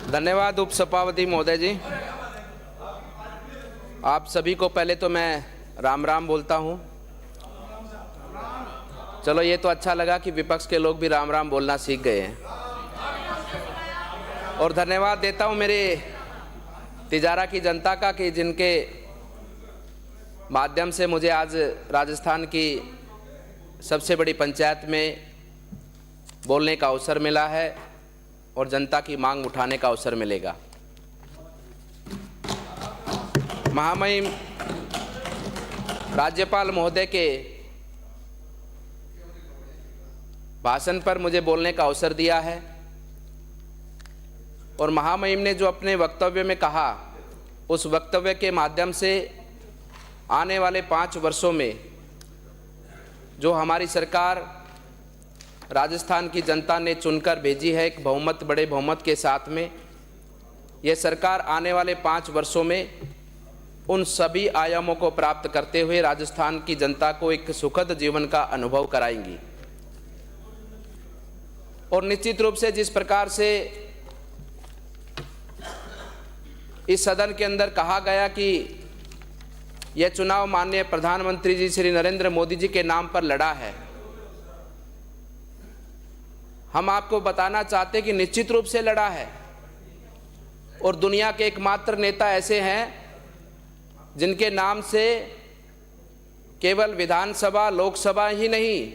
धन्यवाद उपसभापति महोदय जी। आप सभी को पहले तो मैं राम राम बोलता हूं। चलो ये तो अच्छा लगा कि विपक्ष के लोग भी राम राम बोलना सीख गए हैं। और धन्यवाद देता हूं मेरे तिजारा की जनता का कि जिनके माध्यम से मुझे आज राजस्थान की सबसे बड़ी पंचायत में बोलने का अवसर मिला है और जनता की मांग उठाने का अवसर मिलेगा। महामहिम राज्यपाल महोदय के भाषण पर मुझे बोलने का अवसर दिया है और महामहिम ने जो अपने वक्तव्य में कहा, उस वक्तव्य के माध्यम से आने वाले 5 वर्षों में जो हमारी सरकार राजस्थान की जनता ने चुनकर भेजी है, एक बहुमत, बड़े बहुमत के साथ में, यह सरकार आने वाले 5 वर्षों में उन सभी आयामों को प्राप्त करते हुए राजस्थान की जनता को एक सुखद जीवन का अनुभव कराएंगी। और निश्चित रूप से जिस प्रकार से इस सदन के अंदर कहा गया कि यह चुनाव माननीय प्रधानमंत्री जी श्री नरेंद्र मोदी जी के नाम पर लड़ा है, हम आपको बताना चाहते हैं कि निश्चित रूप से लड़ा है। और दुनिया के एकमात्र नेता ऐसे हैं जिनके नाम से केवल विधानसभा, लोकसभा ही नहीं,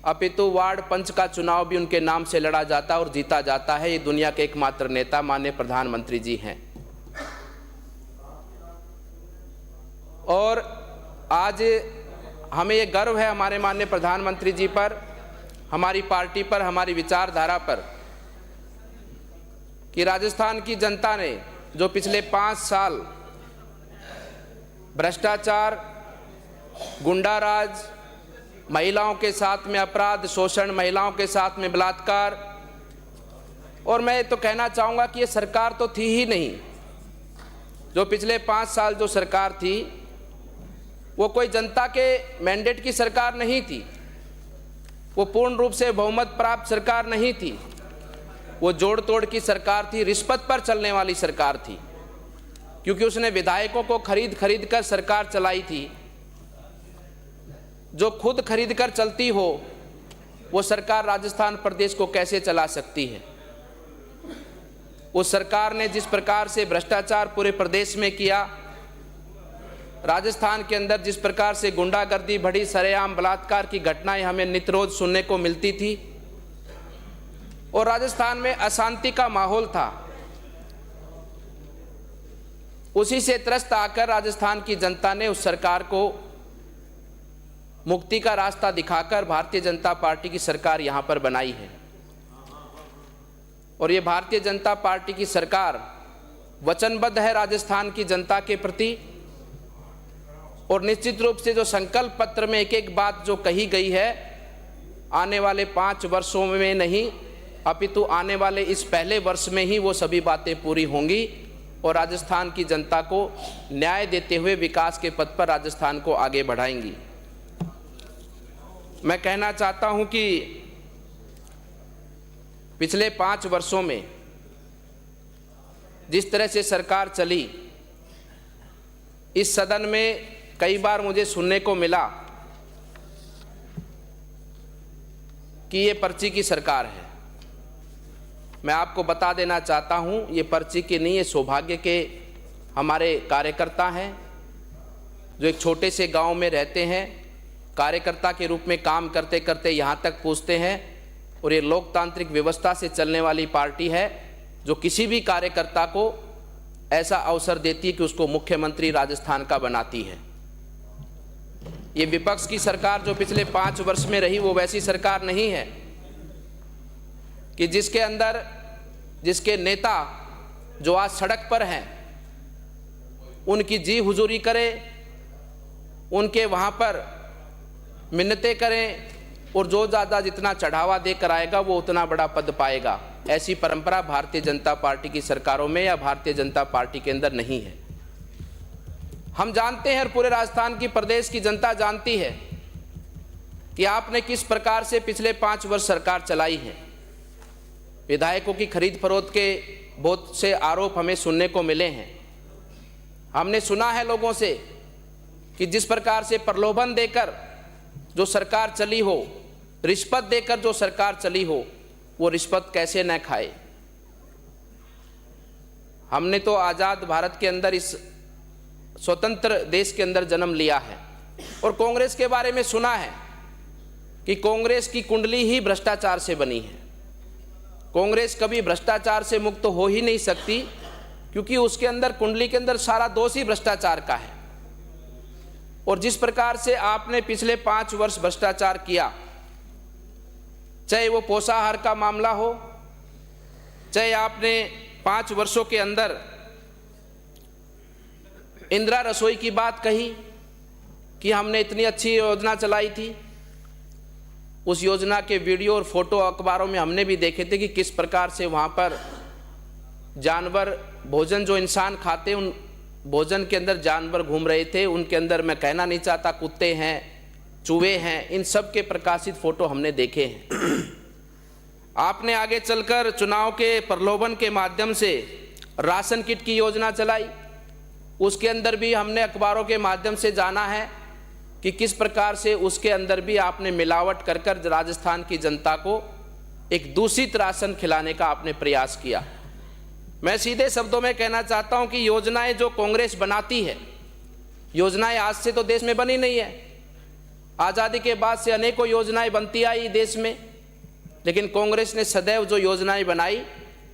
अपितु वार्ड पंच का चुनाव भी उनके नाम से लड़ा जाता और जीता जाता है। ये दुनिया के एकमात्र नेता माननीय प्रधानमंत्री जी हैं। और आज हमें ये गर्व है हमारे माननीय प्रधानमंत्री जी पर, हमारी पार्टी पर, हमारी विचारधारा पर, कि राजस्थान की जनता ने जो पिछले 5 साल भ्रष्टाचार, गुंडाराज, महिलाओं के साथ में अपराध, शोषण, महिलाओं के साथ में बलात्कार, और मैं तो कहना चाहूँगा कि ये सरकार तो थी ही नहीं। जो पिछले 5 साल जो सरकार थी वो कोई जनता के मैंडेट की सरकार नहीं थी, वो पूर्ण रूप से बहुमत प्राप्त सरकार नहीं थी, वो जोड़ तोड़ की सरकार थी, रिश्वत पर चलने वाली सरकार थी, क्योंकि उसने विधायकों को खरीद कर सरकार चलाई थी। जो खुद खरीद कर चलती हो वो सरकार राजस्थान प्रदेश को कैसे चला सकती है। उस सरकार ने जिस प्रकार से भ्रष्टाचार पूरे प्रदेश में किया, राजस्थान के अंदर जिस प्रकार से गुंडागर्दी बढ़ी, सरेआम बलात्कार की घटनाएं हमें नित्य रोज सुनने को मिलती थी और राजस्थान में अशांति का माहौल था, उसी से त्रस्त आकर राजस्थान की जनता ने उस सरकार को मुक्ति का रास्ता दिखाकर भारतीय जनता पार्टी की सरकार यहां पर बनाई है। और ये भारतीय जनता पार्टी की सरकार वचनबद्ध है राजस्थान की जनता के प्रति। और निश्चित रूप से जो संकल्प पत्र में एक एक बात जो कही गई है, आने वाले 5 वर्षों में नहीं, अपितु आने वाले इस पहले वर्ष में ही वो सभी बातें पूरी होंगी और राजस्थान की जनता को न्याय देते हुए विकास के पथ पर राजस्थान को आगे बढ़ाएंगी। मैं कहना चाहता हूं कि पिछले 5 वर्षों में जिस तरह से सरकार चली, इस सदन में कई बार मुझे सुनने को मिला कि ये पर्ची की सरकार है। मैं आपको बता देना चाहता हूं, ये पर्ची की नहीं, ये सौभाग्य के हमारे कार्यकर्ता हैं जो एक छोटे से गांव में रहते हैं, कार्यकर्ता के रूप में काम करते करते यहाँ तक पहुँचते हैं। और ये लोकतांत्रिक व्यवस्था से चलने वाली पार्टी है जो किसी भी कार्यकर्ता को ऐसा अवसर देती है कि उसको मुख्यमंत्री राजस्थान का बनाती है। ये विपक्ष की सरकार जो पिछले 5 वर्ष में रही वो वैसी सरकार नहीं है कि जिसके अंदर जिसके नेता जो आज सड़क पर हैं उनकी जी हुजूरी करे, उनके वहाँ पर मिन्नतें करें और जो ज़्यादा जितना चढ़ावा देकर आएगा वो उतना बड़ा पद पाएगा। ऐसी परंपरा भारतीय जनता पार्टी की सरकारों में या भारतीय जनता पार्टी के अंदर नहीं है। हम जानते हैं और पूरे राजस्थान की प्रदेश की जनता जानती है कि आपने किस प्रकार से पिछले 5 वर्ष सरकार चलाई है। विधायकों की खरीद फरोख्त के बहुत से आरोप हमें सुनने को मिले हैं। हमने सुना है लोगों से कि जिस प्रकार से प्रलोभन देकर जो सरकार चली हो, रिश्वत देकर जो सरकार चली हो, वो रिश्वत कैसे न खाए। हमने तो आज़ाद भारत के अंदर, इस स्वतंत्र देश के अंदर जन्म लिया है और कांग्रेस के बारे में सुना है कि कांग्रेस की कुंडली ही भ्रष्टाचार से बनी है। कांग्रेस कभी भ्रष्टाचार से मुक्त हो ही नहीं सकती, क्योंकि उसके अंदर, कुंडली के अंदर सारा दोष ही भ्रष्टाचार का है। और जिस प्रकार से आपने पिछले 5 वर्ष भ्रष्टाचार किया, चाहे वो पोषाहार का मामला हो, चाहे आपने 5 वर्षों के अंदर इंदिरा रसोई की बात कही कि हमने इतनी अच्छी योजना चलाई थी, उस योजना के वीडियो और फोटो अखबारों में हमने भी देखे थे कि किस प्रकार से वहाँ पर जानवर, भोजन जो इंसान खाते, उन भोजन के अंदर जानवर घूम रहे थे। उनके अंदर, मैं कहना नहीं चाहता, कुत्ते हैं, चूहे हैं, इन सब के प्रकाशित फोटो हमने देखे हैं। आपने आगे चलकर चुनाव के प्रलोभन के माध्यम से राशन किट की योजना चलाई, उसके अंदर भी हमने अखबारों के माध्यम से जाना है कि किस प्रकार से उसके अंदर भी आपने मिलावट कर कर राजस्थान की जनता को एक दूषित राशन खिलाने का आपने प्रयास किया। मैं सीधे शब्दों में कहना चाहता हूं कि योजनाएं जो कांग्रेस बनाती है, योजनाएं आज से तो देश में बनी नहीं है। आज़ादी के बाद से अनेकों योजनाएं बनती आई देश में, लेकिन कांग्रेस ने सदैव जो योजनाएं बनाई,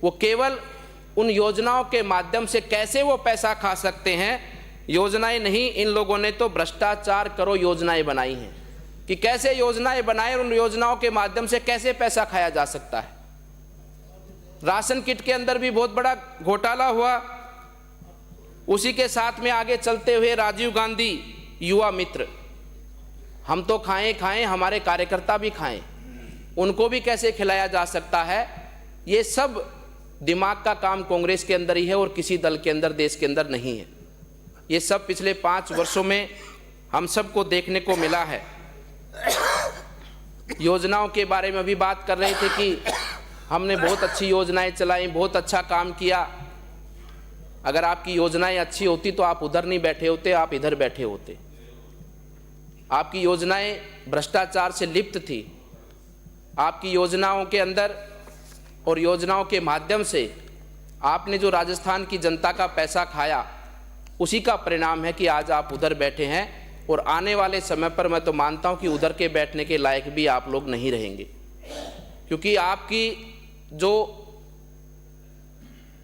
वो केवल उन योजनाओं के माध्यम से कैसे वो पैसा खा सकते हैं, योजनाएं नहीं। इन लोगों ने तो भ्रष्टाचार करो योजनाएं बनाई हैं कि कैसे योजनाएं बनाए और उन योजनाओं के माध्यम से कैसे पैसा खाया जा सकता है। राशन किट के अंदर भी बहुत बड़ा घोटाला हुआ। उसी के साथ में आगे चलते हुए राजीव गांधी युवा मित्र, हम तो खाएं, हमारे कार्यकर्ता भी खाएं, उनको भी कैसे खिलाया जा सकता है। ये सब दिमाग का काम कांग्रेस के अंदर ही है और किसी दल के अंदर, देश के अंदर नहीं है। ये सब पिछले 5 वर्षों में हम सबको देखने को मिला है। योजनाओं के बारे में भी बात कर रहे थे कि हमने बहुत अच्छी योजनाएं चलाई, बहुत अच्छा काम किया। अगर आपकी योजनाएं अच्छी होती तो आप उधर नहीं बैठे होते, आप इधर बैठे होते। आपकी योजनाएं भ्रष्टाचार से लिप्त थी। आपकी योजनाओं के अंदर और योजनाओं के माध्यम से आपने जो राजस्थान की जनता का पैसा खाया, उसी का परिणाम है कि आज आप उधर बैठे हैं। और आने वाले समय पर मैं तो मानता हूं कि उधर के बैठने के लायक भी आप लोग नहीं रहेंगे, क्योंकि आपकी जो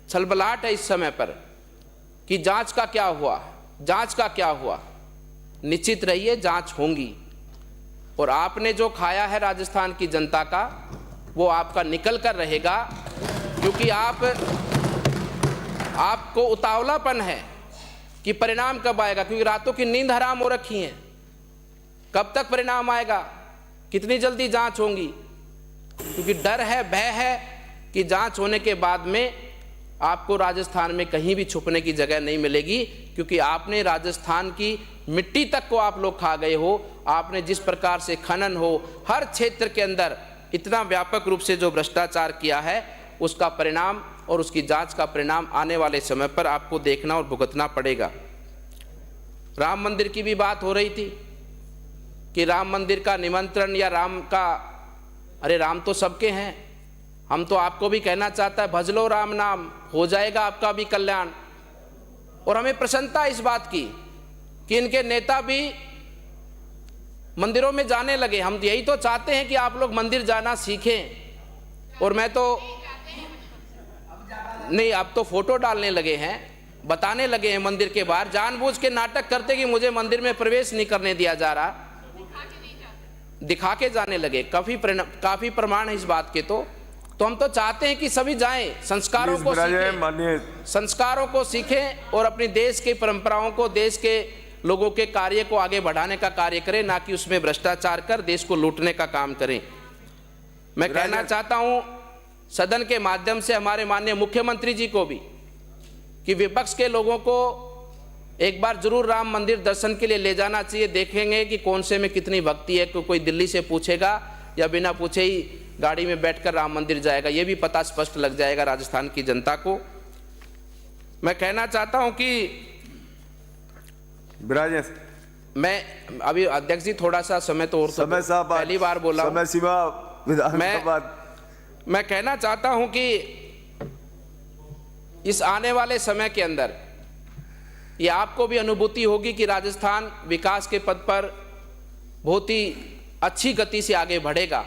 छलबलाहट है इस समय पर कि जांच का क्या हुआ, जांच का क्या हुआ, निश्चित रहिए जांच होंगी। और आपने जो खाया है राजस्थान की जनता का, वो आपका निकल कर रहेगा, क्योंकि आपको उतावलापन है कि परिणाम कब आएगा, क्योंकि रातों की नींद हराम हो रखी है। कब तक परिणाम आएगा, कितनी जल्दी जांच होंगी, क्योंकि डर है, भय है कि जांच होने के बाद में आपको राजस्थान में कहीं भी छुपने की जगह नहीं मिलेगी, क्योंकि आपने राजस्थान की मिट्टी तक को आप लोग खा गए हो। आपने जिस प्रकार से खनन हो, हर क्षेत्र के अंदर इतना व्यापक रूप से जो भ्रष्टाचार किया है, उसका परिणाम और उसकी जांच का परिणाम आने वाले समय पर आपको देखना और भुगतना पड़ेगा। राम मंदिर की भी बात हो रही थी कि राम मंदिर का निमंत्रण या राम का, अरे राम तो सबके हैं। हम तो आपको भी कहना चाहता है, भज लो राम नाम, हो जाएगा आपका भी कल्याण। और हमें प्रसन्नता इस बात की कि इनके नेता भी मंदिरों में जाने लगे। हम यही तो चाहते हैं कि आप लोग मंदिर जाना सीखें। और मैं तो नहीं, अब तो फोटो डालने लगे हैं, बताने लगे हैं मंदिर के बाहर, जानबूझ के नाटक करते कि मुझे मंदिर में प्रवेश नहीं करने दिया जा रहा, दिखा के जाने लगे। काफी प्रमाण है इस बात के। तो हम तो चाहते हैं कि सभी जाएं, संस्कारों को सीखें और अपनी देश की परंपराओं को, देश के लोगों के कार्य को आगे बढ़ाने का कार्य करें, ना कि उसमें भ्रष्टाचार कर देश को लूटने का काम करें। मैं कहना चाहता हूं सदन के माध्यम से हमारे माननीय मुख्यमंत्री जी को भी कि विपक्ष के लोगों को एक बार जरूर राम मंदिर दर्शन के लिए ले जाना चाहिए। देखेंगे कि कौन से में कितनी भक्ति है। कोई दिल्ली से पूछेगा या बिना पूछे ही गाड़ी में बैठकर राम मंदिर जाएगा, ये भी पता स्पष्ट लग जाएगा राजस्थान की जनता को। मैं कहना चाहता हूं कि मैं अभी अध्यक्ष जी थोड़ा सा समय तो और समय साहब पहली बार बोला, समय सीमा मैं कहना चाहता हूं कि इस आने वाले समय के अंदर ये आपको भी अनुभूति होगी कि राजस्थान विकास के पथ पर बहुत ही अच्छी गति से आगे बढ़ेगा।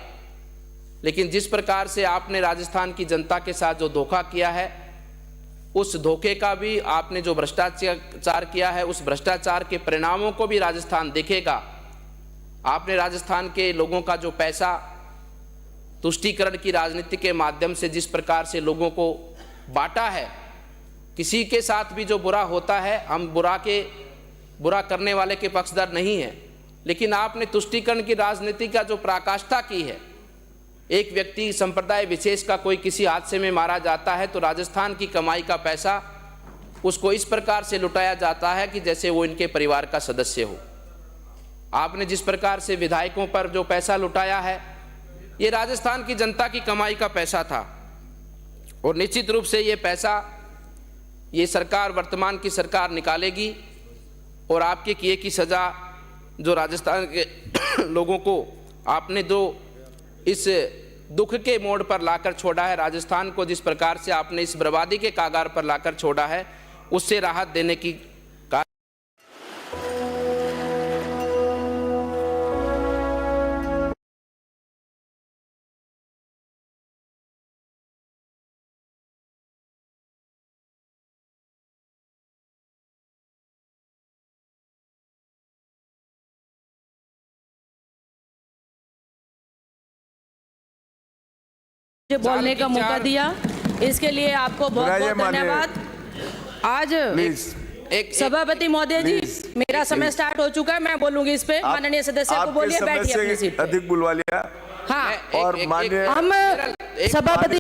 लेकिन जिस प्रकार से आपने राजस्थान की जनता के साथ जो धोखा किया है, उस धोखे का भी, आपने जो भ्रष्टाचार किया है उस भ्रष्टाचार के परिणामों को भी राजस्थान देखेगा। आपने राजस्थान के लोगों का जो पैसा तुष्टीकरण की राजनीति के माध्यम से जिस प्रकार से लोगों को बांटा है, किसी के साथ भी जो बुरा होता है, हम बुरा करने वाले के पक्षधर नहीं है, लेकिन आपने तुष्टीकरण की राजनीति का जो पराकाष्ठा की है, एक व्यक्ति संप्रदाय विशेष का कोई किसी हादसे में मारा जाता है तो राजस्थान की कमाई का पैसा उसको इस प्रकार से लुटाया जाता है कि जैसे वो इनके परिवार का सदस्य हो। आपने जिस प्रकार से विधायकों पर जो पैसा लुटाया है, ये राजस्थान की जनता की कमाई का पैसा था और निश्चित रूप से ये पैसा ये सरकार, वर्तमान की सरकार निकालेगी और आपके किए की सज़ा जो राजस्थान के लोगों को आपने जो इस दुख के मोड़ पर लाकर छोड़ा है, राजस्थान को जिस प्रकार से आपने इस बर्बादी के कागार पर लाकर छोड़ा है, उससे राहत देने की बोलने का मौका दिया, इसके लिए आपको बहुत बहुत धन्यवाद। आज सभापति महोदय जी, मेरा समय स्टार्ट हो चुका है, मैं बोलूंगी इस पे। माननीय सदस्य को बोलिए बैठिए अपनी सीट पे। अधिक बुलवा लिया। हाँ, और माननीय हम सभापति